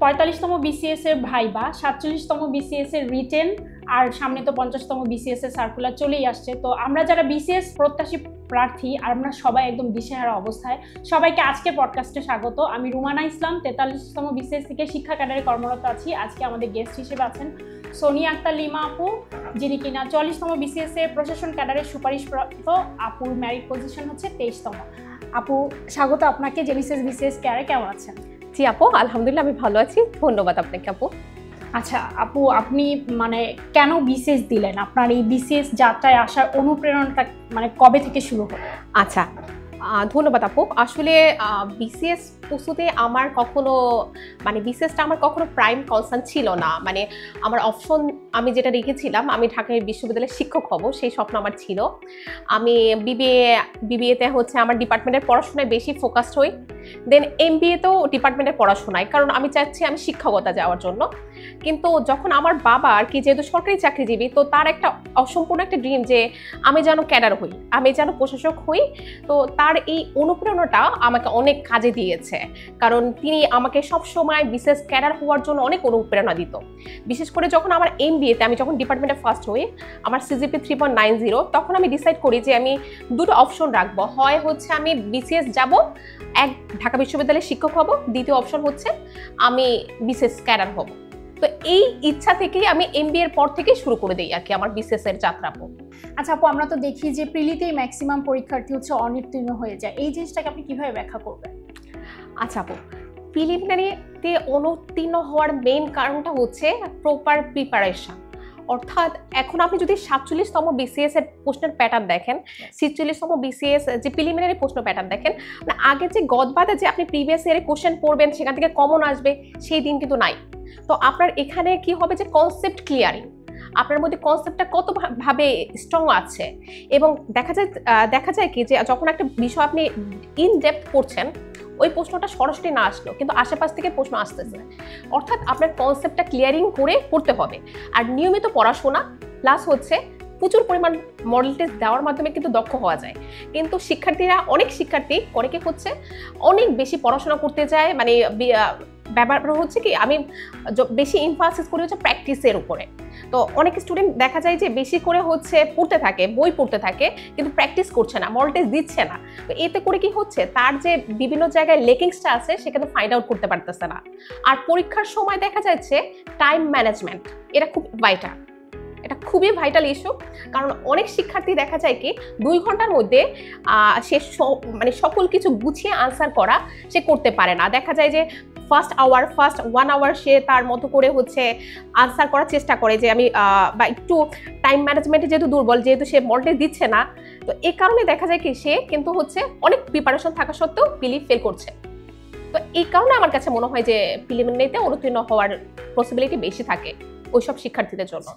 45তম BCS এর viva, 47তম BCS এর written, আর সামনে তো 50তম বিসিএস এর সার্কুলার চলেই আসছে। তো আমরা যারা বিসিএস প্রত্যাশী প্রার্থী আর আমরা সবাই একদম দিশেহারা অবস্থায়, সবাইকে আজকে পডকাস্টে স্বাগত। আমি রুমানা ইসলাম, 43তম বিসিএস থেকে শিক্ষা ক্যাডারে কর্মরত আছি। আজকে আমাদের গেস্ট হিসেবে আছেন সোনিয়া আক্তার লিমা আপু, যিনি কিনা 44তম বিসিএস এর প্রশাসন ক্যাডারের সুপারিশপ্রাপ্ত। আপুর ম্যারিট পজিশন হচ্ছে 23তম। আপু স্বাগত আপনাকে জেনিসিস বিসিএস ক্যাডারে, কেমন আছেন? জি আপু, আলহামদুলিল্লাহ আমি ভালো আছি, ধন্যবাদ আপনাকে আপু। আচ্ছা আপু, আপনি কেন বিসিএস দিলেন? আপনার এই বিসিএস যাত্রায় আসার অনুপ্রেরণাটা কবে থেকে শুরু হলো? আচ্ছা, ধন্যবাদ আপু। আসলে বিসিএস প্রস্তুতে আমার কখনো বিসিএসটা আমার কখনো প্রাইম কনসার্ন ছিল না। আমার অপশন আমি যেটা রেখেছিলাম, আমি ঢাকা বিশ্ববিদ্যালয়ের শিক্ষক হব, সেই স্বপ্ন আমার ছিল। আমি বিবিএতে হচ্ছে আমার ডিপার্টমেন্টের পড়াশোনায় বেশি ফোকাসড হই, দেন এমবিএতেও ডিপার্টমেন্টের পড়াশোনায়, কারণ আমি চাচ্ছি আমি শিক্ষকতা যাওয়ার জন্য। কিন্তু যখন আমার বাবা আর কি যেহেতু সরকারি চাকরিজীবী, তো তার একটা অসম্পূর্ণ একটা ড্রিম যে আমি যেন ক্যাডার হই, আমি যেন প্রশাসক হই। তো তার এই অনুপ্রেরণাটা আমাকে অনেক কাজে দিয়েছে, কারণ তিনি আমাকে সবসময় বিসিএস ক্যাডার হওয়ার জন্য অনেক অনুপ্রেরণা দিত। বিশেষ করে যখন আমার এমবিএতে আমি যখন ডিপার্টমেন্টে ফার্স্ট হই, আমার সিজিপি 3.90, তখন আমি ডিসাইড করি যে আমি দুটো অপশন রাখবো। হয় হচ্ছে আমি বিসিএস যাব, এক ঢাকা বিশ্ববিদ্যালয়ের শিক্ষক হব, দ্বিতীয় অপশন হচ্ছে আমি বিসিএস ক্যাডার হব। তো এই ইচ্ছা থেকেই আমি এমবিএ এর পর থেকে শুরু করে দিই আর কি আমার বিসিএস এর যাত্রা। আচ্ছা আপু, আমরা তো দেখি যে প্রিলিতেই ম্যাক্সিমাম পরীক্ষার্থী হচ্ছে অনুত্তীর্ণ হয়ে যায়, এই জিনিসটাকে আপনি কিভাবে ব্যাখ্যা করবেন? আচ্ছা আপু, প্রিলিমিনারিতে অনুত্তীর্ণ হওয়ার মেইন কারণটা হচ্ছে প্রপার প্রিপারেশন। অর্থাৎ এখন আপনি যদি 47তম বিসিএস এর প্রশ্নের প্যাটার্ন দেখেন, 46তম বিসিএস যে প্রিলিমিনারি প্রশ্ন প্যাটার্ন দেখেন, আগে যে গদবাদে যে আপনি প্রিভিয়াস ইয়ারে কোশ্চেন পড়বেন, সেখান থেকে কমন আসবে, সেই দিন কিন্তু নাই। তো আপনার এখানে কি হবে যে কনসেপ্ট ক্লিয়ারিং, আপনার মধ্যে কনসেপ্টটা কতভাবে স্ট্রং আছে। এবং দেখা যায় কি যে যখন একটা বিষয় আপনি ইন ডেপথ পড়ছেন, ওই প্রশ্নটা সরাসরি না আসলো, কিন্তু আশেপাশ থেকে প্রশ্ন আসতেছে। অর্থাৎ আপনার কনসেপ্টটা ক্লিয়ারিং করে পড়তে হবে। আর নিয়মিত পড়াশোনা প্লাস হচ্ছে প্রচুর পরিমাণ মডেল টেস্ট দেওয়ার মাধ্যমে কিন্তু দক্ষ হওয়া যায়। কিন্তু অনেক শিক্ষার্থী করে কি হচ্ছে, অনেক বেশি পড়াশোনা করতে যায়। ব্যাপার হচ্ছে কি, আমি বেশি এমফাসিস করি হচ্ছে প্র্যাকটিসের উপরে। তো অনেক স্টুডেন্ট দেখা যায় যে বেশি করে হচ্ছে পড়তে থাকে, বই পড়তে থাকে, কিন্তু প্র্যাকটিস করছে না, মডেল টেস্ট দিচ্ছে না। তো এতে করে কি হচ্ছে, তার যে বিভিন্ন জায়গায় লেকিংসটা আছে সেখানে ফাইন্ড আউট করতে পারতেছে না। আর পরীক্ষার সময় দেখা যাচ্ছে টাইম ম্যানেজমেন্ট, এটা খুবই ভাইটাল ইস্যু। কারণ অনেক শিক্ষার্থী দেখা যায় কি 2 ঘন্টার মধ্যে সে সকল কিছু গুছিয়ে আনসার করা সে করতে পারে না। দেখা যায় যে ফার্স্ট 1 আওয়ার সে তার মতো করে হচ্ছে আনসার করার চেষ্টা করে, যে আমি বা একটু টাইম ম্যানেজমেন্টে যেহেতু দুর্বল, যেহেতু সে মডেল দিচ্ছে না, তো এই কারণে দেখা যায় কি সে কিন্তু হচ্ছে অনেক প্রিপারেশন থাকা সত্ত্বেও ফেল করছে। তো এই কারণে আমার কাছে মনে হয় যে প্রিলিমিনারিতে অনুত্তীর্ণ হওয়ার পসিবিলিটি বেশি থাকে ওইসব শিক্ষার্থীদের জন্য।